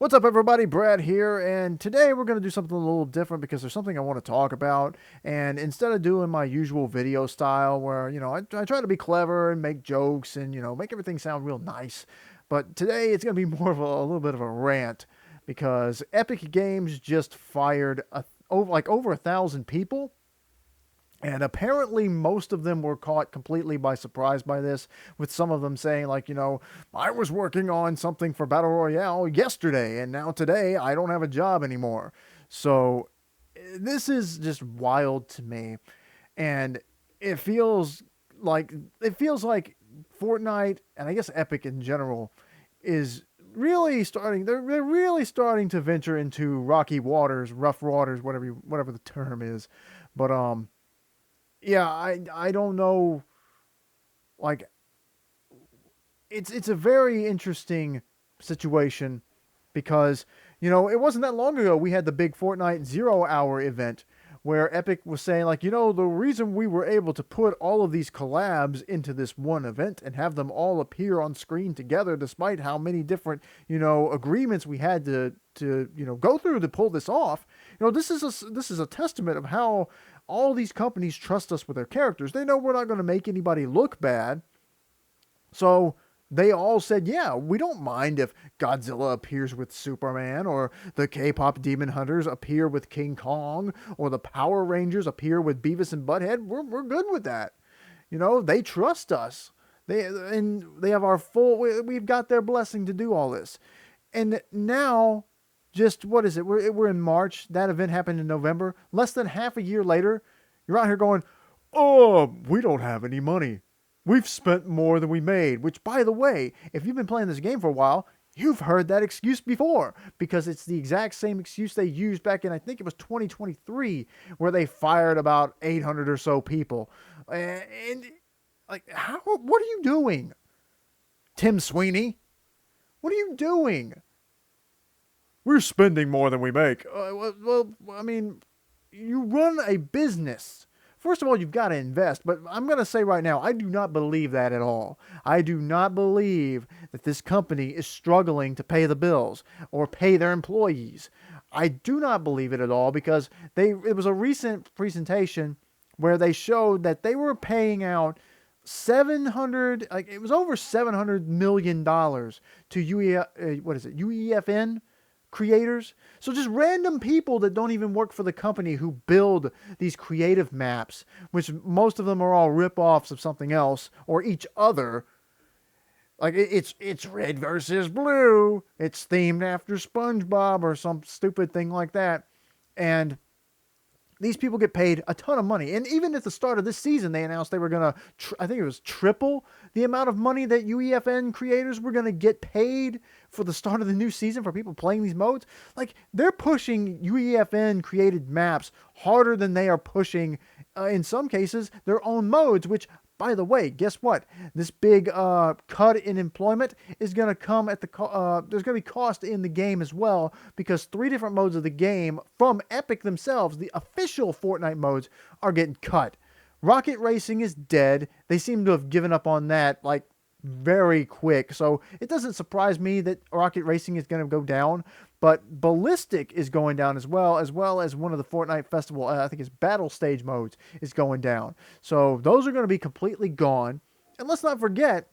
What's up, everybody? Brad here, and today we're going to do something a little different because there's something I want to talk about. And instead of doing my usual video style where, I try to be clever and make jokes and, make everything sound real nice, but today it's going to be more of a little bit of a rant because Epic Games just fired over 1,000 people. And apparently, most of them were caught completely by surprise by this, with some of them saying, like, I was working on something for Battle Royale yesterday, and now today I don't have a job anymore. So, this is just wild to me. And it feels it feels like Fortnite, and I guess Epic in general, is really starting, they're really starting to venture into rocky waters, rough waters, whatever the term is. But, yeah, I don't know. Like, it's a very interesting situation because it wasn't that long ago we had the big Fortnite Zero Hour event where Epic was saying, like, the reason we were able to put all of these collabs into this one event and have them all appear on screen together, despite how many different agreements we had to go through to pull this off. This is a testament of how all these companies trust us with their characters. They know we're not going to make anybody look bad. So they all said, yeah, we don't mind if Godzilla appears with Superman, or the K-pop Demon Hunters appear with King Kong, or the Power Rangers appear with Beavis and Butthead. We're good with that. They trust us. They have our full. We've got their blessing to do all this. And now, just what is it? We're in March. That event happened in November. Less than half a year later, you're out here going, "Oh, we don't have any money. We've spent more than we made." Which, by the way, if you've been playing this game for a while, you've heard that excuse before, because it's the exact same excuse they used back in, I think it was 2023, where they fired about 800 or so people. And like, what are you doing, Tim Sweeney? What are you doing? We're spending more than we make. I mean, you run a business. First of all, you've got to invest. But I'm going to say right now, I do not believe that at all. I do not believe that this company is struggling to pay the bills or pay their employees. I do not believe it at all, because it was a recent presentation where they showed that they were paying out 700, like, it was over $700 million to UEFN creators. So just random people that don't even work for the company who build these creative maps, which most of them are all rip-offs of something else or each other. Like, it's red versus blue. It's themed after SpongeBob or some stupid thing like that. And these people get paid a ton of money. And even at the start of this season, they announced they were going to, I think it was triple the amount of money that UEFN creators were going to get paid for the start of the new season for people playing these modes. Like, they're pushing UEFN created maps harder than they are pushing, in some cases, their own modes, which, by the way, guess what? This big cut in employment is going to come at there's going to be cost in the game as well, because 3 different modes of the game from Epic themselves, the official Fortnite modes, are getting cut. Rocket Racing is dead. They seem to have given up on that, like, very quick. So it doesn't surprise me that Rocket Racing is going to go down. But Ballistic is going down as well as one of the Fortnite Festival, I think it's Battle Stage modes, is going down. So those are going to be completely gone. And let's not forget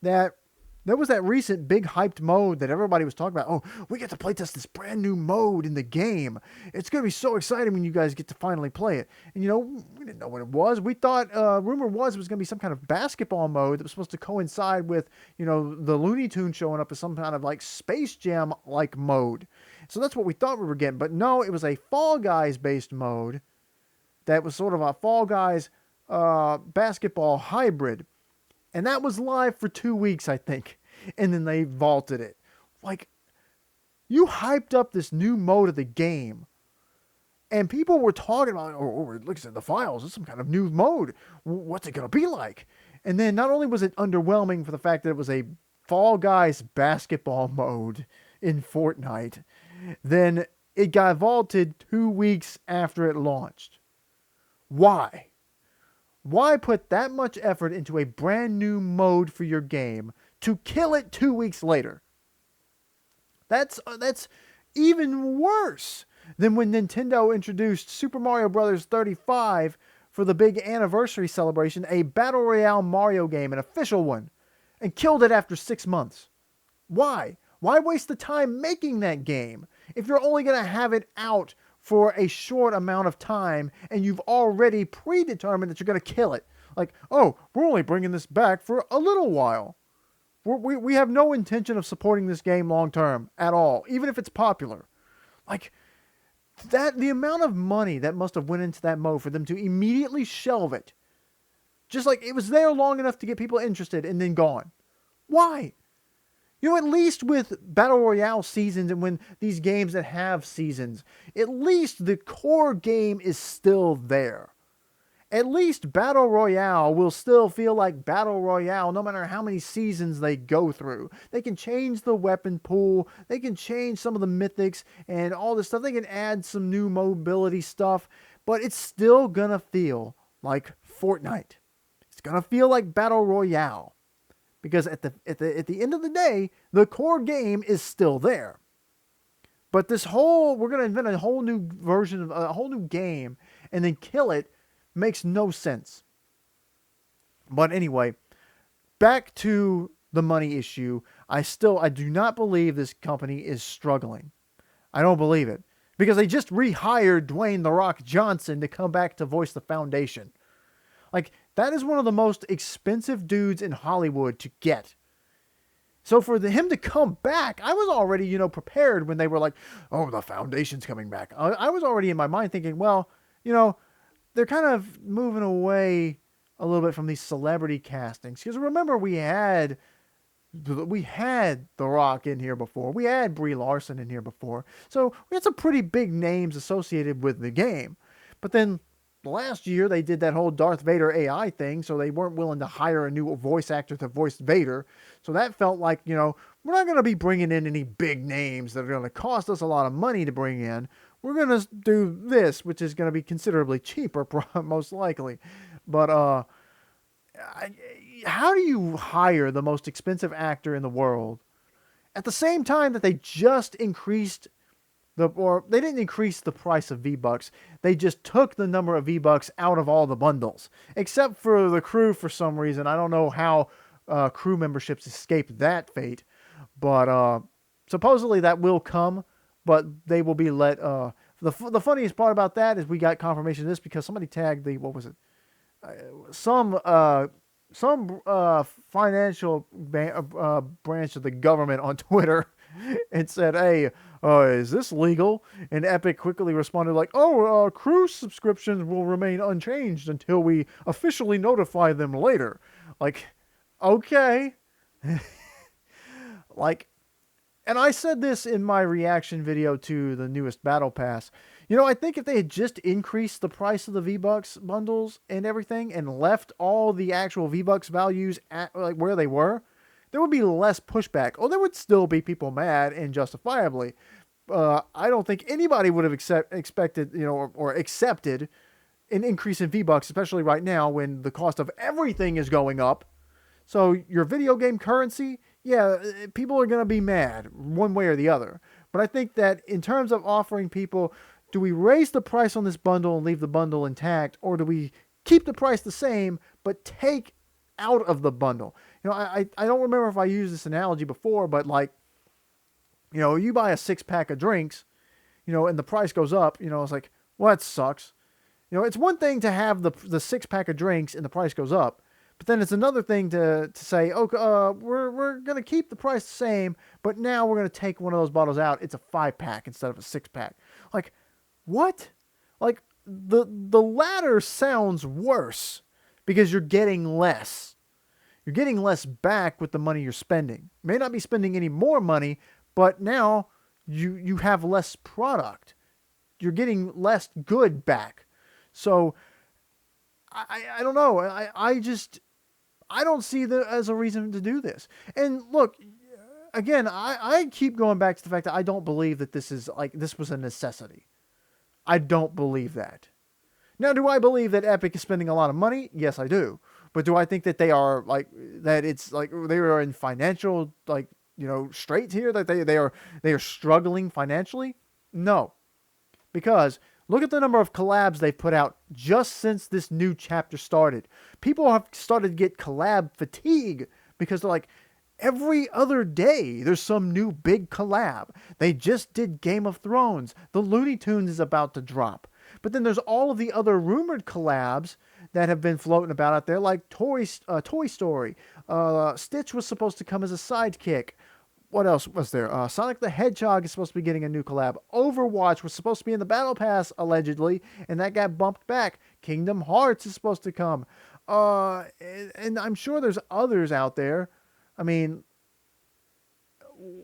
that there was that recent big hyped mode that everybody was talking about. Oh, we get to playtest this brand new mode in the game. It's going to be so exciting when you guys get to finally play it. And, we didn't know what it was. We thought, rumor was it was going to be some kind of basketball mode that was supposed to coincide with, the Looney Tunes showing up as some kind of, like, Space Jam-like mode. So that's what we thought we were getting. But no, it was a Fall Guys-based mode that was sort of a Fall Guys basketball hybrid. And that was live for 2 weeks, I think. And then they vaulted it. Like, you hyped up this new mode of the game, and people were talking about, look at the files, it's some kind of new mode. What's it going to be like? And then not only was it underwhelming for the fact that it was a Fall Guys basketball mode in Fortnite, then it got vaulted 2 weeks after it launched. Why? Why put that much effort into a brand new mode for your game to kill it 2 weeks later? That's even worse than when Nintendo introduced Super Mario Bros. 35 for the big anniversary celebration, a Battle Royale Mario game, an official one, and killed it after 6 months. Why? Why waste the time making that game if you're only going to have it out for a short amount of time and you've already predetermined that you're going to kill it? Like, oh, we're only bringing this back for a little while. We have no intention of supporting this game long term at all, even if it's popular. Like, the amount of money that must have went into that mode for them to immediately shelve it. Just like it was there long enough to get people interested and then gone. Why? At least with Battle Royale seasons and when these games that have seasons, at least the core game is still there. At least Battle Royale will still feel like Battle Royale no matter how many seasons they go through. They can change the weapon pool, they can change some of the mythics and all this stuff. They can add some new mobility stuff, but it's still gonna feel like Fortnite. It's gonna feel like Battle Royale. Because at the end of the day, the core game is still there. But we're gonna invent a whole new version of a whole new game and then kill it makes no sense. But anyway, back to the money issue. I do not believe this company is struggling. I don't believe it. Because they just rehired Dwayne "The Rock" Johnson to come back to voice the Foundation. Like, that is one of the most expensive dudes in Hollywood to get. So for him to come back, I was already, prepared when they were like, oh, the Foundation's coming back. I was already in my mind thinking, well, they're kind of moving away a little bit from these celebrity castings. Because remember, we had The Rock in here before. We had Brie Larson in here before. So we had some pretty big names associated with the game. But then last year, they did that whole Darth Vader AI thing, so they weren't willing to hire a new voice actor to voice Vader. So that felt like, we're not going to be bringing in any big names that are going to cost us a lot of money to bring in. We're going to do this, which is going to be considerably cheaper, most likely. But how do you hire the most expensive actor in the world at the same time that they just increased they didn't increase the price of V-Bucks. They just took the number of V-Bucks out of all the bundles. Except for the crew for some reason. I don't know how crew memberships escaped that fate. But supposedly that will come. But they will be let... The funniest part about that is we got confirmation of this because somebody tagged what was it? Some financial branch of the government on Twitter and said, hey, is this legal? And Epic quickly responded like, crew subscriptions will remain unchanged until we officially notify them later. Like, okay. And I said this in my reaction video to the newest Battle Pass. I think if they had just increased the price of the V-Bucks bundles and everything and left all the actual V-Bucks values at where they were, there would be less pushback. There would still be people mad and justifiably. I don't think anybody would have expected, or accepted an increase in V-Bucks, especially right now when the cost of everything is going up. So your video game currency, yeah, people are going to be mad one way or the other. But I think that in terms of offering people, do we raise the price on this bundle and leave the bundle intact, or do we keep the price the same but take out of the bundle? I don't remember if I used this analogy before, but you buy a 6-pack of drinks, and the price goes up, it's like, well, that sucks. It's one thing to have the 6-pack of drinks and the price goes up, but then it's another thing to say, we're going to keep the price the same, but now we're going to take one of those bottles out. It's a 5-pack instead of a 6-pack. Like, what? Like, the latter sounds worse because you're getting less. You're getting less back with the money you're spending. You may not be spending any more money, but now you have less product. You're getting less good back. So I don't know. I don't see that as a reason to do this. And look, again, I keep going back to the fact that I don't believe that this was a necessity. I don't believe that. Now, do I believe that Epic is spending a lot of money? Yes, I do. But do I think that they are they are in financial straight here that they are struggling financially? No, because look at the number of collabs they've put out just since this new chapter started. People have started to get collab fatigue because they're like, every other day there's some new big collab. They just did Game of Thrones. The Looney Tunes is about to drop. But then there's all of the other rumored collabs that have been floating about out there, like Toy Story. Stitch was supposed to come as a sidekick. What else was there? Sonic the Hedgehog is supposed to be getting a new collab. Overwatch was supposed to be in the Battle Pass, allegedly, and that got bumped back. Kingdom Hearts is supposed to come. And I'm sure there's others out there. I mean,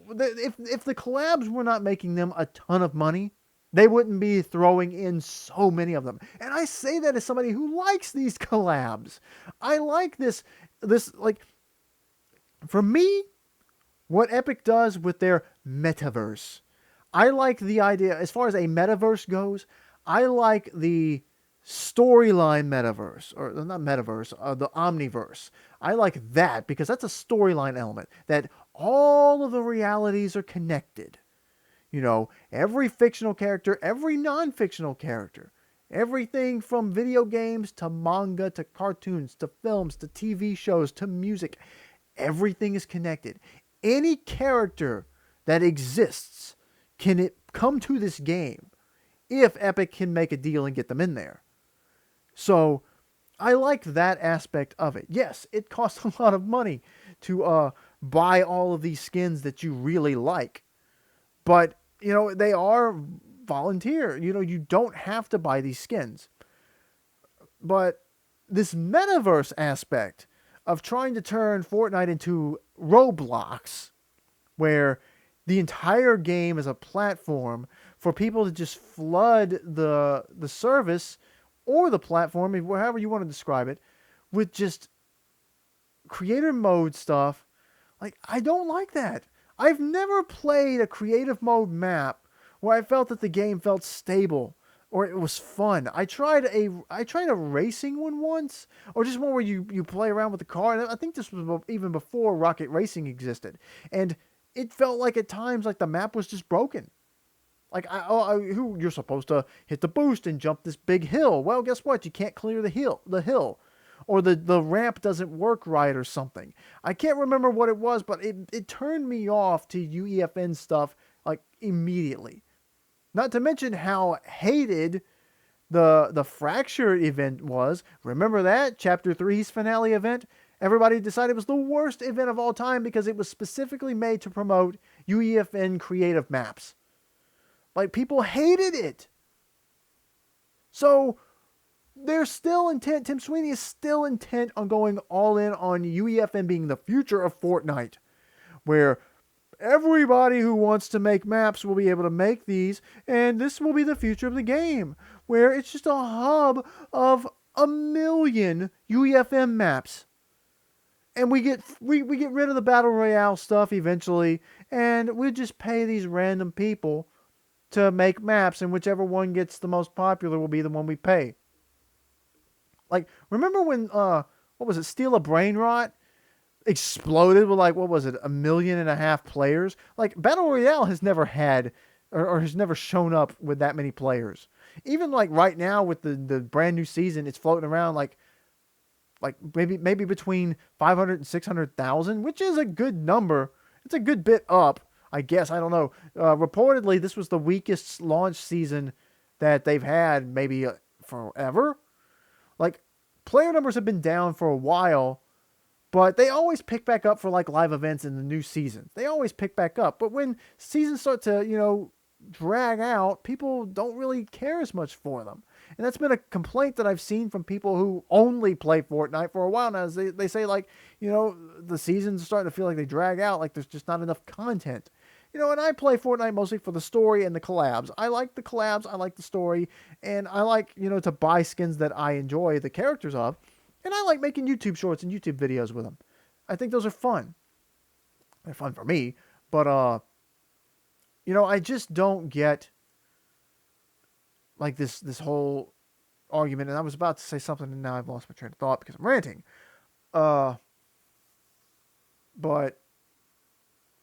if the collabs were not making them a ton of money, they wouldn't be throwing in so many of them. And I say that as somebody who likes these collabs. I like this, like, for me, what Epic does with their metaverse. I like the idea, as far as a metaverse goes, I like the storyline metaverse, or not metaverse, the omniverse. I like that because that's a storyline element, that all of the realities are connected. Every fictional character, every non-fictional character, everything from video games to manga to cartoons to films to TV shows to music, everything is connected. Any character that exists can come to this game if Epic can make a deal and get them in there. So I like that aspect of it. Yes, it costs a lot of money to buy all of these skins that you really like. But, they are volunteer. You don't have to buy these skins. But this metaverse aspect of trying to turn Fortnite into Roblox, where the entire game is a platform for people to just flood the service or the platform, however you want to describe it, with just creator mode stuff. Like, I don't like that. I've never played a creative mode map where I felt that the game felt stable or it was fun. I tried a racing one once, or just one where you play around with the car. And I think this was even before Rocket Racing existed, and it felt like at times like the map was just broken. Like, you're supposed to hit the boost and jump this big hill. Well, guess what? You can't clear the hill, or the ramp doesn't work right or something. I can't remember what it was, but it turned me off to UEFN stuff like immediately. Not to mention how hated the Fracture event was. Remember that? Chapter 3's finale event? Everybody decided it was the worst event of all time because it was specifically made to promote UEFN creative maps. Like, people hated it. So they're still intent. Tim Sweeney is still intent on going all in on UEFN being the future of Fortnite, where everybody who wants to make maps will be able to make these, and this will be the future of the game, where it's just a hub of 1,000,000 UEFN maps. And we get rid of the Battle Royale stuff eventually, and we just pay these random people to make maps, and whichever one gets the most popular will be the one we pay. Like, remember when, what was it, Steal a Brain Rot exploded with, like, what was it, 1.5 million players? Like, Battle Royale has never had, or has never shown up with that many players. Even, like, right now with the brand new season, it's floating around, like maybe between 500 and 600,000, which is a good number. It's a good bit up, I guess. I don't know. Reportedly, this was the weakest launch season that they've had maybe forever. Like, player numbers have been down for a while, but they always pick back up for, like, live events in the new seasons. They always pick back up. But when seasons start to, drag out, people don't really care as much for them. And that's been a complaint that I've seen from people who only play Fortnite for a while now. They say, like, the seasons are starting to feel like they drag out, like there's just not enough content. And I play Fortnite mostly for the story and the collabs. I like the collabs, I like the story, and I like, to buy skins that I enjoy the characters of. And I like making YouTube shorts and YouTube videos with them. I think those are fun. They're fun for me, but, I just don't get, like, this whole argument. And I was about to say something, and now I've lost my train of thought because I'm ranting. But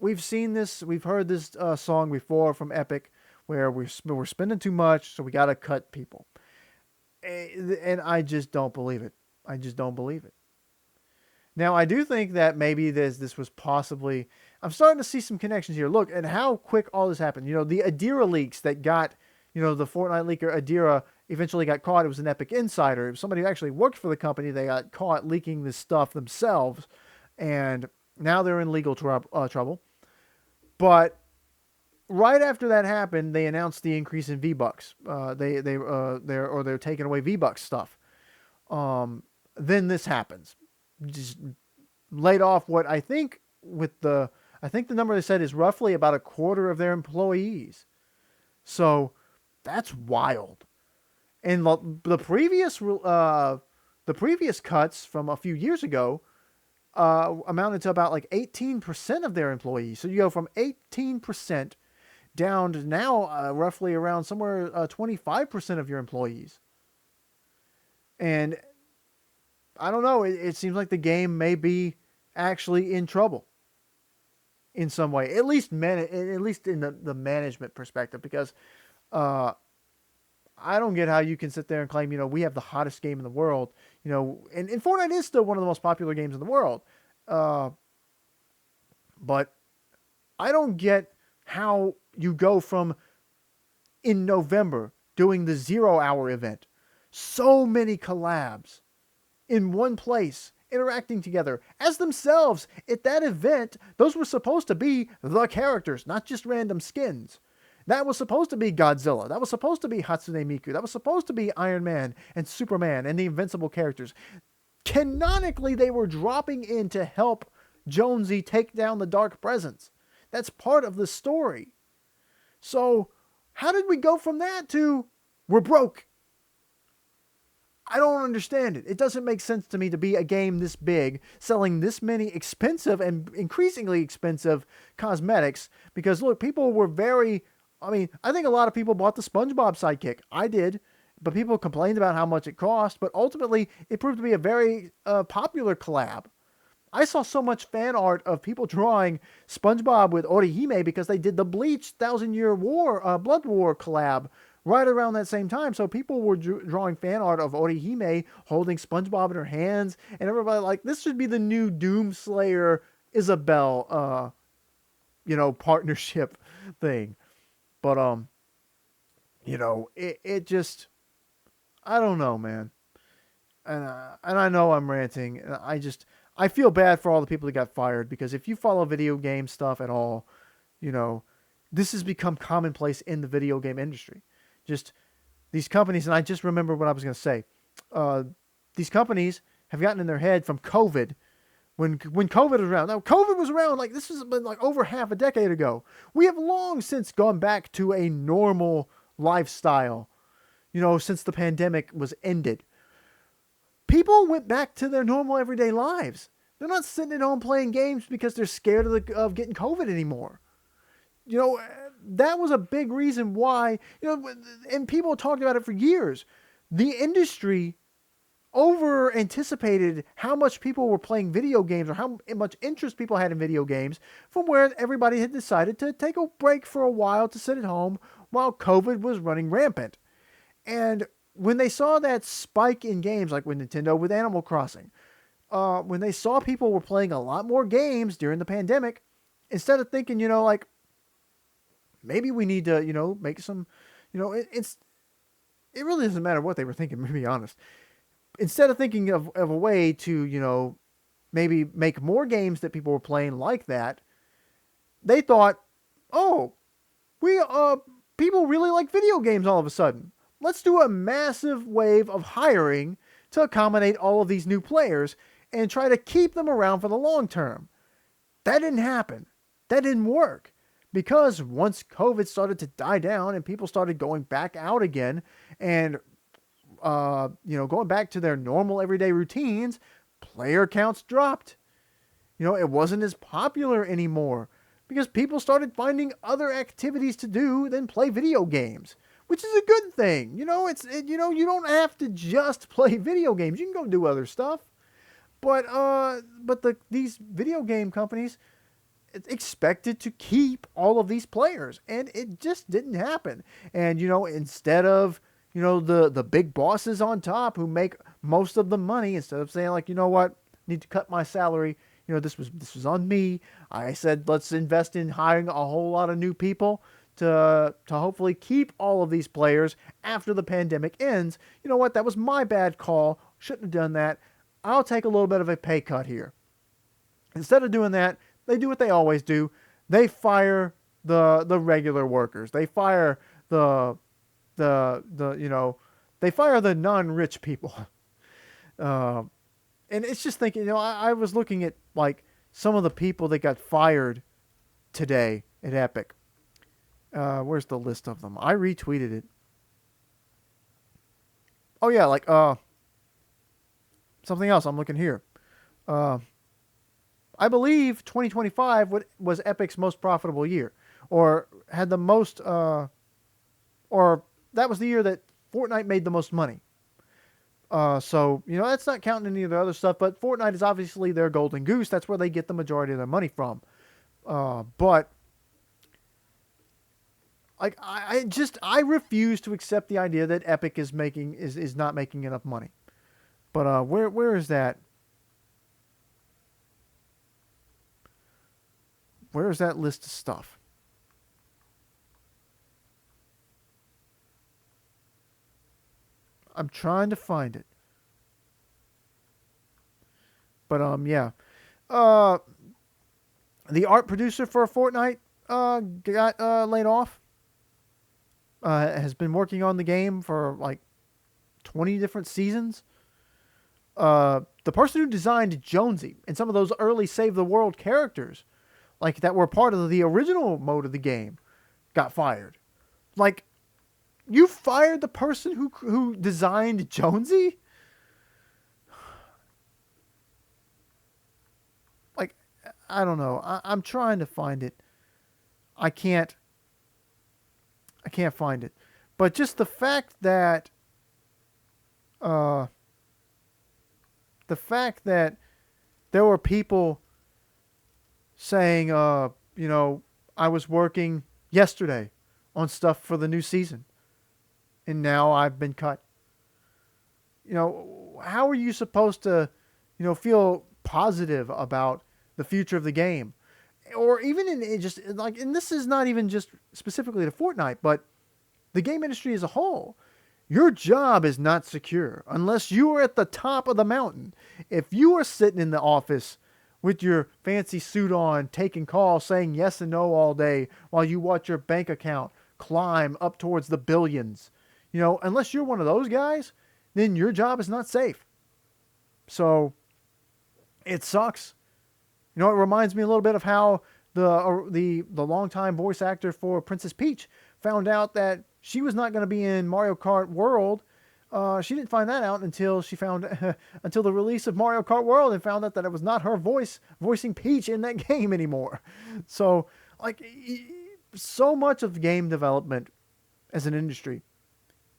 we've seen this, we've heard this song before from Epic, where we're spending too much, so we got to cut people. And I just don't believe it. I just don't believe it. Now, I do think that maybe this was possibly. I'm starting to see some connections here. Look at how quick all this happened. You know, the Adira leaks that got, you know, the Fortnite leaker Adira eventually got caught. It was an Epic insider. It was somebody who actually worked for the company. They got caught leaking this stuff themselves, and now they're in legal trouble. But right after that happened, they announced the increase in V-Bucks. They're taking away V-Bucks stuff. Then this happens. Just laid off what I think the number they said is roughly about a quarter of their employees. So that's wild. And the previous cuts from a few years ago amounted to about like 18% of their employees. So you go from 18% down to now roughly around somewhere 25% of your employees. And I don't know. It seems like the game may be actually in trouble in some way, at least in the management perspective, because I don't get how you can sit there and claim, you know, we have the hottest game in the world, you know, and Fortnite is still one of the most popular games in the world. But I don't get how you go from in November doing the 0 Hour event, so many collabs in one place, interacting together as themselves at that event. Those were supposed to be the characters, not just random skins. That was supposed to be Godzilla. That was supposed to be Hatsune Miku. That was supposed to be Iron Man and Superman and the Invincible characters. Canonically, they were dropping in to help Jonesy take down the Dark Presence. That's part of the story. So, how did we go from that to we're broke? I don't understand it. It doesn't make sense to me to be a game this big, selling this many expensive and increasingly expensive cosmetics. Because look, people were I think a lot of people bought the SpongeBob sidekick. I did. But people complained about how much it cost. But ultimately, it proved to be a very popular collab. I saw so much fan art of people drawing SpongeBob with Orihime because they did the Bleach 1,000-Year War, Blood War collab right around that same time. So people were drawing fan art of Orihime holding SpongeBob in her hands, and everybody like, this should be the new Doomslayer Isabelle, partnership thing. But it just, I don't know, man. And I know I'm ranting. And I feel bad for all the people that got fired, because if you follow video game stuff at all, this has become commonplace in the video game industry. Just these companies, and I just remember what I was going to say. These companies have gotten in their head from COVID. When COVID was around, now COVID was around like this has been like over half a decade ago. We have long since gone back to a normal lifestyle, since the pandemic was ended. People went back to their normal everyday lives. They're not sitting at home playing games because they're scared of getting COVID anymore. That was a big reason why, and people talked about it for years. The industry over anticipated how much people were playing video games, or how much interest people had in video games, from where everybody had decided to take a break for a while to sit at home while COVID was running rampant. And when they saw that spike in games, like with Nintendo with Animal Crossing, when they saw people were playing a lot more games during the pandemic, instead of thinking, maybe we need to, make some, it really doesn't matter what they were thinking, to be honest. Instead of thinking of a way to, maybe make more games that people were playing like that, they thought, people really like video games all of a sudden. Let's do a massive wave of hiring to accommodate all of these new players and try to keep them around for the long term. That didn't happen. That didn't work. Because once COVID started to die down and people started going back out again and, going back to their normal everyday routines, player counts dropped. It wasn't as popular anymore because people started finding other activities to do than play video games, which is a good thing. You don't have to just play video games. You can go do other stuff. But these video game companies, expected to keep all of these players, and it just didn't happen. And instead of the big bosses on top who make most of the money, instead of saying like, what, need to cut my salary, this was on me. I said let's invest in hiring a whole lot of new people to hopefully keep all of these players after the pandemic ends. You know what? That was my bad call. Shouldn't have done that. I'll take a little bit of a pay cut here. Instead of doing that, they do what they always do. They fire the regular workers. They fire the they fire the non-rich people. And it's just thinking, I was looking at like some of the people that got fired today at Epic. Where's the list of them? I retweeted it. Oh yeah, like something else. I'm looking here. I believe 2025 was Epic's most profitable year, or had the most, or that was the year that Fortnite made the most money. So that's not counting any of the other stuff, but Fortnite is obviously their golden goose. That's where they get the majority of their money from. But like I refuse to accept the idea that Epic is not making enough money. But where is that? Where is that list of stuff? I'm trying to find it. But yeah. The art producer for Fortnite got laid off. Has been working on the game for like 20 different seasons. The person who designed Jonesy and some of those early Save the World characters, like that were part of the original mode of the game, got fired. Like, you fired the person who designed Jonesy? Like, I don't know. I'm trying to find it. I can't find it. But just the fact that there were people saying, I was working yesterday on stuff for the new season, and now I've been cut. How are you supposed to, feel positive about the future of the game? Or even in just like, and this is not even just specifically to Fortnite, but the game industry as a whole. Your job is not secure unless you are at the top of the mountain. If you are sitting in the office with your fancy suit on, taking calls, saying yes and no all day while you watch your bank account climb up towards the billions, unless you're one of those guys, then your job is not safe. So it sucks. It reminds me a little bit of how the longtime voice actor for Princess Peach found out that she was not going to be in Mario Kart World. She didn't find that out until until the release of Mario Kart World, and found out that it was not her voicing Peach in that game anymore. So, like, so much of game development as an industry,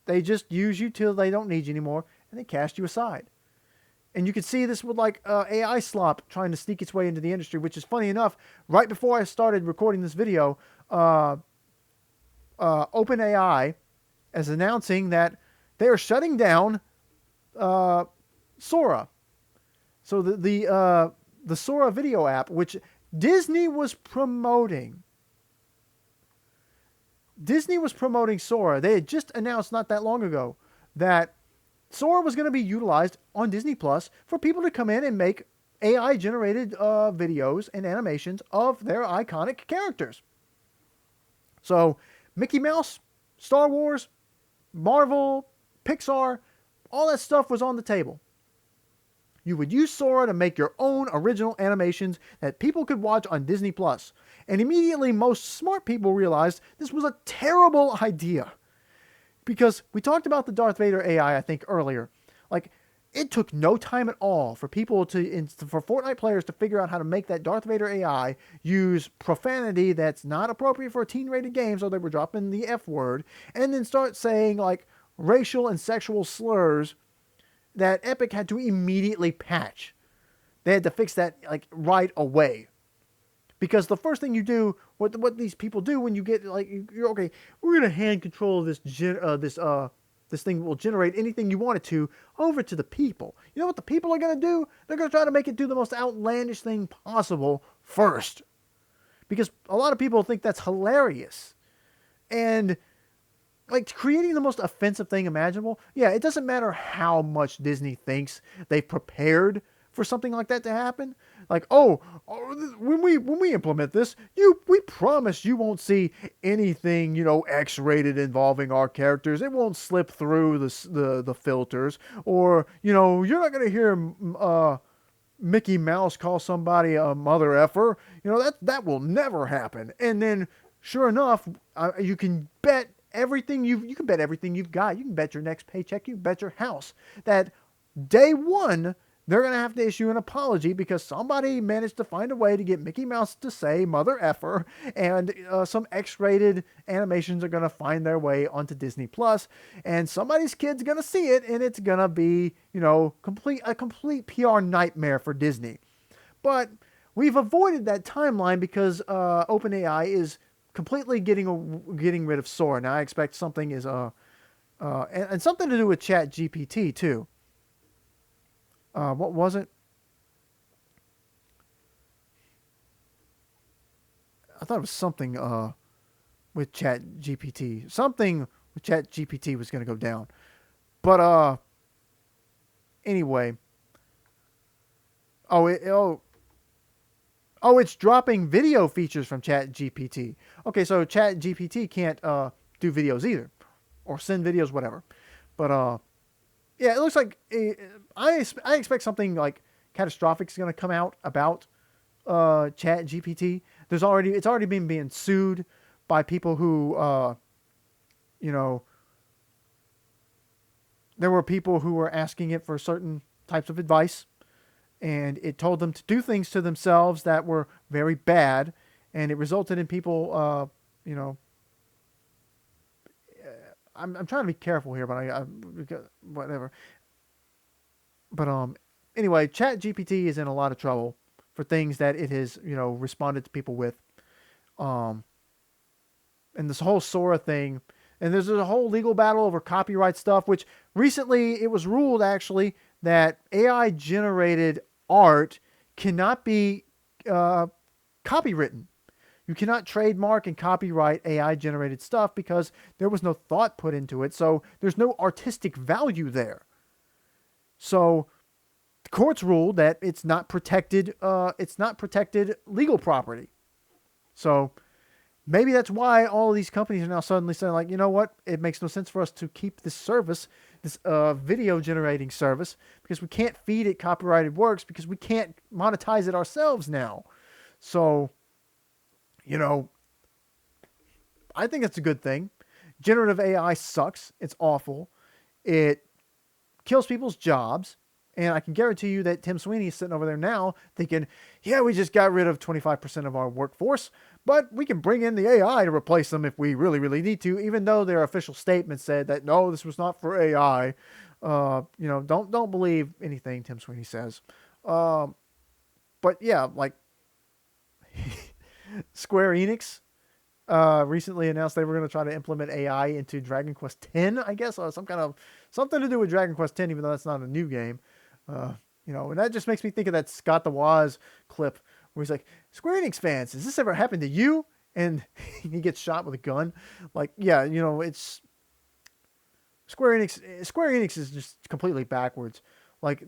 they just use you till they don't need you anymore, and they cast you aside. And you can see this with like AI slop trying to sneak its way into the industry, which is funny enough. Right before I started recording this video, OpenAI is announcing that they are shutting down Sora. So the Sora video app, which Disney was promoting. Disney was promoting Sora. They had just announced not that long ago that Sora was going to be utilized on Disney Plus for people to come in and make AI generated videos and animations of their iconic characters. So Mickey Mouse, Star Wars, Marvel, Pixar, all that stuff was on the table. You would use Sora to make your own original animations that people could watch on Disney Plus. And immediately most smart people realized this was a terrible idea. Because we talked about the Darth Vader AI, I think, earlier. Like, it took no time at all for for Fortnite players to figure out how to make that Darth Vader AI use profanity that's not appropriate for a teen-rated game, so they were dropping the F word, and then start saying, like, racial and sexual slurs that Epic had to immediately patch. They had to fix that, like, right away. Because the first thing you do, what these people do when you get like you're okay, we're gonna hand control of this thing will generate anything you want it to over to the people. You know what the people are gonna do? They're gonna try to make it do the most outlandish thing possible first, because a lot of people think that's hilarious, and like creating the most offensive thing imaginable. Yeah, it doesn't matter how much Disney thinks they've prepared for something like that to happen. Like, when we implement this, we promise you won't see anything, X-rated involving our characters. It won't slip through the filters, or you're not gonna hear Mickey Mouse call somebody a mother effer. That will never happen. And then, sure enough, you can bet everything you can bet everything you've got. You can bet your next paycheck. You can bet your house that day one they're gonna have to issue an apology because somebody managed to find a way to get Mickey Mouse to say mother effer, and some X-rated animations are gonna find their way onto Disney Plus, and somebody's kid's gonna see it, and it's gonna be a complete PR nightmare for Disney. But we've avoided that timeline because OpenAI is completely getting rid of Sora. Now I expect something is and something to do with Chat GPT too. What was it? I thought it was something with Chat GPT. Something with Chat GPT was going to go down. But anyway. It's dropping video features from Chat GPT. Okay, so Chat GPT can't do videos either, or send videos, whatever. But yeah, it looks like I expect something like catastrophic is going to come out about Chat GPT. It's already been being sued by people who there were people who were asking it for certain types of advice, and it told them to do things to themselves that were very bad, and it resulted in people I'm trying to be careful here, but I whatever. But anyway, Chat GPT is in a lot of trouble for things that it has responded to people with, and this whole Sora thing, and there's a whole legal battle over copyright stuff. Which recently it was ruled actually that AI generated art cannot be copywritten. You cannot trademark and copyright AI-generated stuff because there was no thought put into it, so there's no artistic value there. So the courts ruled that it's not protected legal property. So maybe that's why all of these companies are now suddenly saying, like, you know what? It makes no sense for us to keep this service, this video generating service, because we can't feed it copyrighted works because we can't monetize it ourselves now. So I think it's a good thing. Generative AI sucks. It's awful. It kills people's jobs. And I can guarantee you that Tim Sweeney is sitting over there now thinking, yeah, we just got rid of 25% of our workforce, but we can bring in the AI to replace them if we really, really need to, even though their official statement said that, no, this was not for AI. Don't believe anything Tim Sweeney says. But yeah, like Square Enix recently announced they were going to try to implement AI into Dragon Quest X, I guess, or something to do with Dragon Quest X, even though that's not a new game. And that just makes me think of that Scott the Woz clip where he's like, Square Enix fans, has this ever happened to you? And he gets shot with a gun. Like, yeah, it's Square Enix is just completely backwards. Like,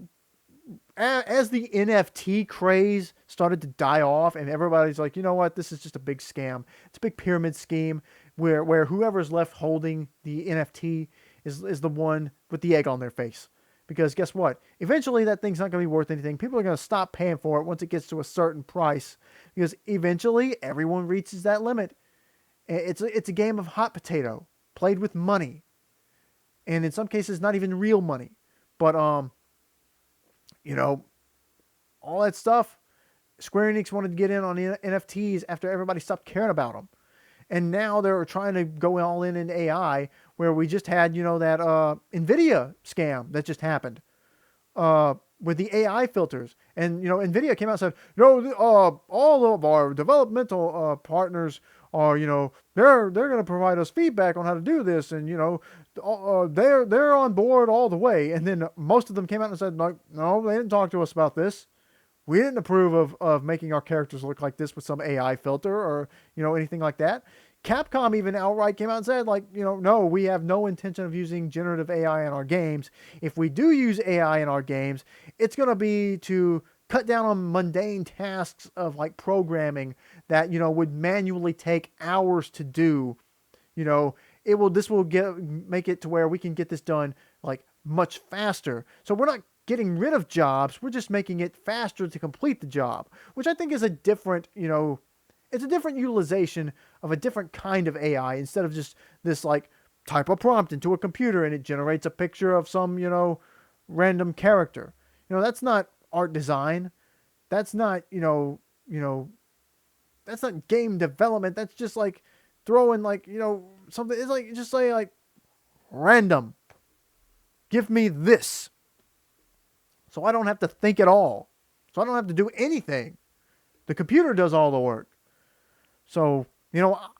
as the NFT craze started to die off and everybody's like, you know what, this is just a big scam. It's a big pyramid scheme where whoever's left holding the NFT is the one with the egg on their face. Because guess what? Eventually that thing's not going to be worth anything. People are going to stop paying for it once it gets to a certain price. Because eventually everyone reaches that limit. It's a game of hot potato played with money. And in some cases, not even real money. But, all that stuff, Square Enix wanted to get in on NFTs after everybody stopped caring about them. And now they're trying to go all in AI, where we just had, that NVIDIA scam that just happened. with the AI filters. And Nvidia came out and said, all of our developmental partners are, they're going to provide us feedback on how to do this, and they're on board all the way. And then most of them came out and said, like, no, they didn't talk to us about this. We didn't approve of making our characters look like this with some AI filter or anything like that. Capcom even outright came out and said, like, no, we have no intention of using generative AI in our games. If we do use AI in our games, it's going to be to cut down on mundane tasks of like programming that, would manually take hours to do. This will make it to where we can get this done like much faster. So we're not getting rid of jobs. We're just making it faster to complete the job, which I think is a different, it's a different utilization of a different kind of AI instead of just this like type a prompt into a computer and it generates a picture of some, random character. That's not art design. That's not, that's not game development. That's just like throwing like, something. It's like, just say like random. Give me this. So I don't have to think at all. So I don't have to do anything. The computer does all the work. So,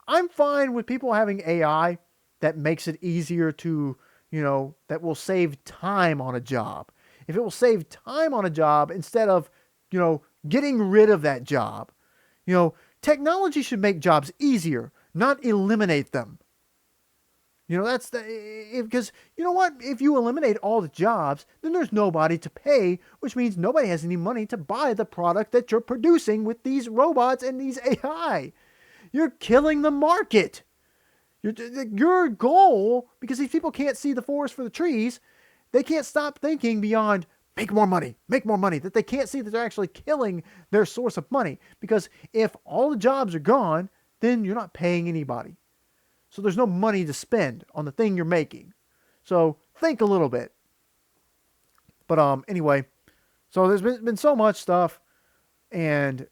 I'm fine with people having AI that makes it easier to, that will save time on a job. If it will save time on a job instead of, getting rid of that job, technology should make jobs easier, not eliminate them. That's because what? If you eliminate all the jobs, then there's nobody to pay, which means nobody has any money to buy the product that you're producing with these robots and these AI. You're killing the market. Your goal, because these people can't see the forest for the trees, they can't stop thinking beyond make more money, that they can't see that they're actually killing their source of money. Because if all the jobs are gone, then you're not paying anybody. So there's no money to spend on the thing you're making. So think a little bit. But anyway, so there's been so much stuff, and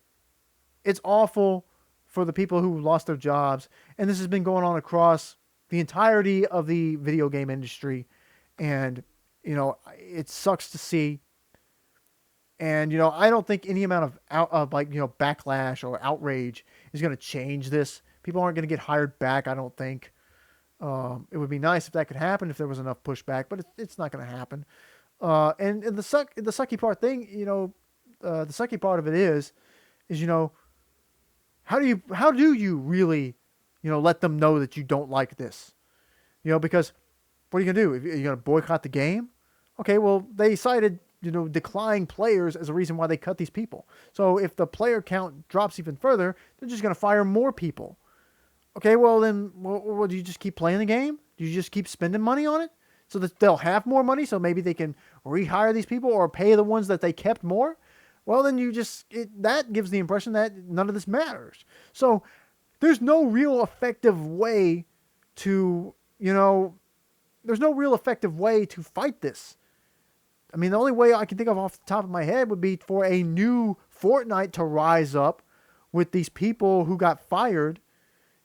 it's awful for the people who lost their jobs. And this has been going on across the entirety of the video game industry. And, it sucks to see. And, I don't think any amount of backlash or outrage is going to change this. People aren't going to get hired back, I don't think. It would be nice if that could happen, if there was enough pushback, but it's not going to happen. And the sucky part thing, the sucky part of it is, how do you really, let them know that you don't like this? Because what are you going to do? Are you going to boycott the game? Okay, well, they cited, declining players as a reason why they cut these people. So if the player count drops even further, they're just going to fire more people. Okay, well then, do you just keep playing the game? Do you just keep spending money on it so that they'll have more money, so maybe they can rehire these people or pay the ones that they kept more? Well, then that gives the impression that none of this matters. So there's no real effective way to, fight this. I mean, the only way I can think of off the top of my head would be for a new Fortnite to rise up with these people who got fired,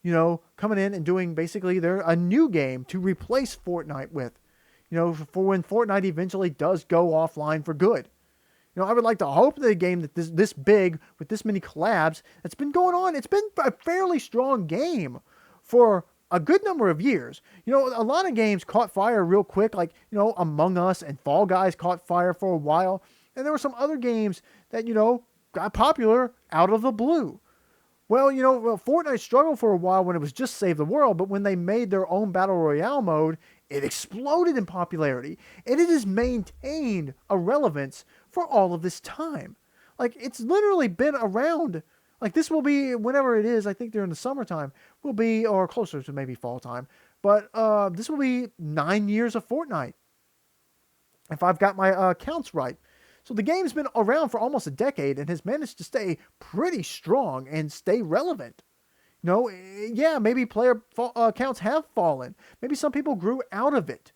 coming in and doing basically a new game to replace Fortnite with, for when Fortnite eventually does go offline for good. I would like to hope that a game that this big with this many collabs that's been going on, it's been a fairly strong game for a good number of years. A lot of games caught fire real quick, like, Among Us and Fall Guys caught fire for a while. And there were some other games that, got popular out of the blue. Well, Fortnite struggled for a while when it was just Save the World, but when they made their own Battle Royale mode, it exploded in popularity. And it has maintained a relevance for all of this time. Like, it's literally been around. Like, this will be, whenever it is, I think during the summertime, will be, or closer to maybe fall time. But this will be 9 years of Fortnite, if I've got my counts right. So the game's been around for almost a decade and has managed to stay pretty strong and stay relevant. Yeah, maybe player counts have fallen. Maybe some people grew out of it.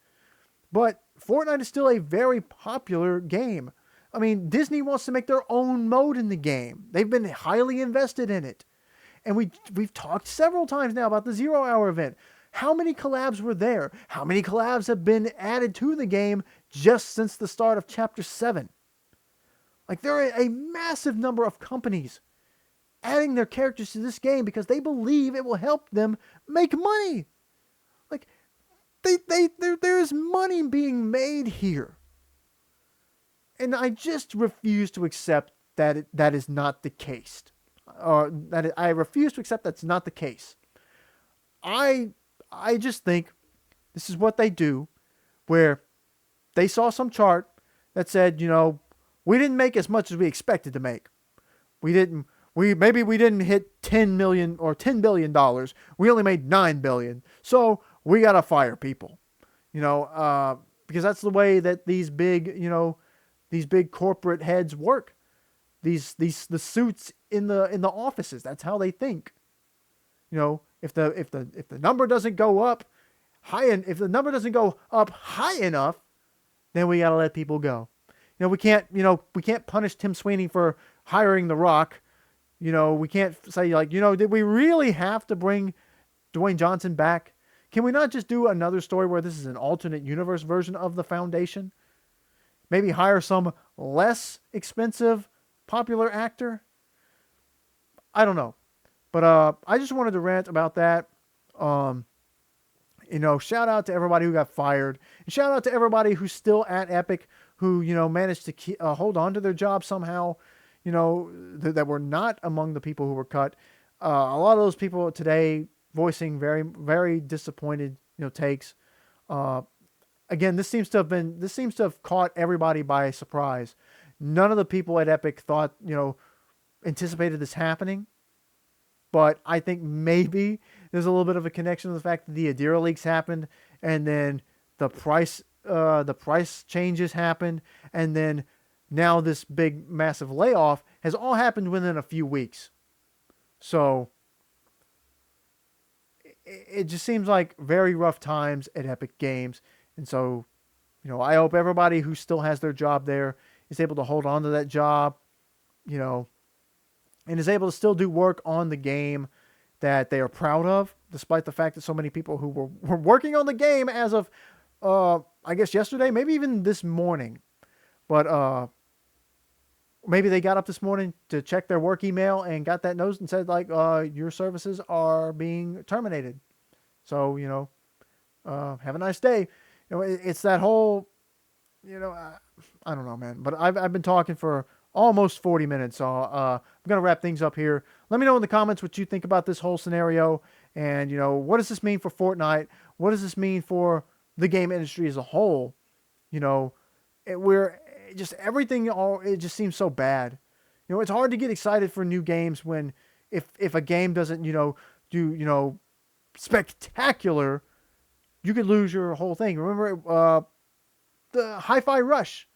But Fortnite is still a very popular game. I mean, Disney wants to make their own mode in the game. They've been highly invested in it. And we've talked several times now about the Zero Hour event. How many collabs were there? How many collabs have been added to the game just since the start of Chapter 7? Like, there are a massive number of companies adding their characters to this game because they believe it will help them make money. Like, there is money being made here. And I just refuse to accept that that is not the case. I refuse to accept that's not the case. I I just think this is what they do, where they saw some chart that said, we didn't make as much as we expected to make. We didn't. We didn't hit 10 million or $10 billion. We only made 9 billion. So we gotta fire people. Because that's the way that these big corporate heads work. The suits in the offices. That's how they think. If the number doesn't go up if the number doesn't go up high enough, then we gotta let people go. We can't punish Tim Sweeney for hiring The Rock. We can't say did we really have to bring Dwayne Johnson back? Can we not just do another story where this is an alternate universe version of the Foundation? Maybe hire some less expensive popular actor? I don't know. But I just wanted to rant about that. Shout out to everybody who got fired. And shout out to everybody who's still at Epic who, managed to hold on to their job somehow, that were not among the people who were cut. A lot of those people today voicing very, very disappointed, takes. Again, this seems to have caught everybody by surprise. None of the people at Epic thought, anticipated this happening. But I think maybe there's a little bit of a connection to the fact that the Adira leaks happened, and then the price changes happened, and then now this big massive layoff has all happened within a few weeks. So it just seems like very rough times at Epic Games. And so, I hope everybody who still has their job there is able to hold on to that job, and is able to still do work on the game that they are proud of, despite the fact that so many people who were working on the game as of, I guess yesterday, maybe even this morning. But maybe they got up this morning to check their work email and got that notice and said, your services are being terminated. So, have a nice day. It's that whole, I don't know, man. But I've been talking for almost 40 minutes. So I'm going to wrap things up here. Let me know in the comments what you think about this whole scenario. And, what does this mean for Fortnite? What does this mean for the game industry as a whole? It just seems so bad. It's hard to get excited for new games when if a game doesn't, do, spectacular, you could lose your whole thing. Remember the Hi-Fi Rush?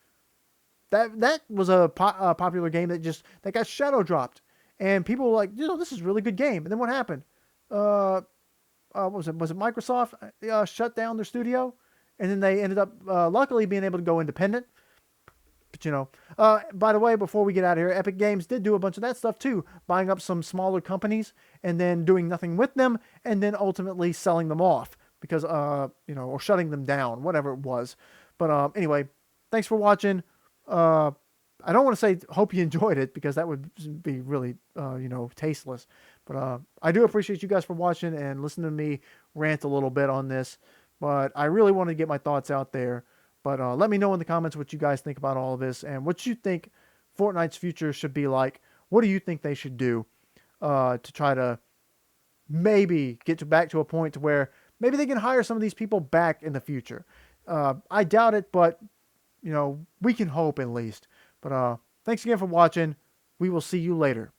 That was a popular game that got shadow dropped, and people were like, this is a really good game. And then what happened? What was it? Was it Microsoft shut down their studio, and then they ended up luckily being able to go independent. But by the way, before we get out of here, Epic Games did do a bunch of that stuff too, buying up some smaller companies and then doing nothing with them, and then ultimately selling them off because or shutting them down, whatever it was. But anyway, thanks for watching. I don't want to say hope you enjoyed it because that would be really, tasteless. But I do appreciate you guys for watching and listening to me rant a little bit on this. But I really wanted to get my thoughts out there. But let me know in the comments what you guys think about all of this and what you think Fortnite's future should be like. What do you think they should do to try to maybe get back to a point to where maybe they can hire some of these people back in the future? I doubt it, but we can hope at least. But thanks again for watching. We will see you later.